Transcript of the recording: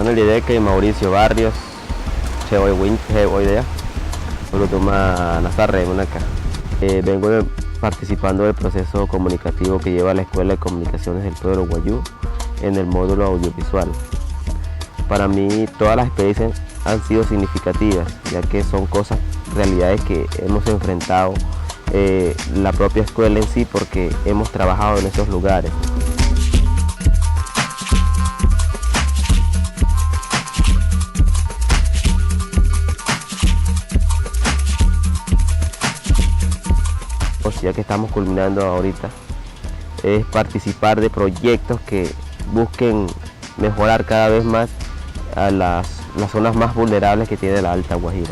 Sono l'idea Mauricio Barrios, soy de Brutuma Nazarre, acá. Vengo participando del proceso comunicativo que lleva la Escuela de Comunicaciones del Pueblo Guayú en el módulo audiovisual. Para mí todas las experiencias han sido significativas, ya que son realidades que hemos enfrentado la propia escuela en sí, porque hemos trabajado en esos lugares. Ya que estamos culminando ahorita, es participar de proyectos que busquen mejorar cada vez más a las zonas más vulnerables que tiene la Alta Guajira.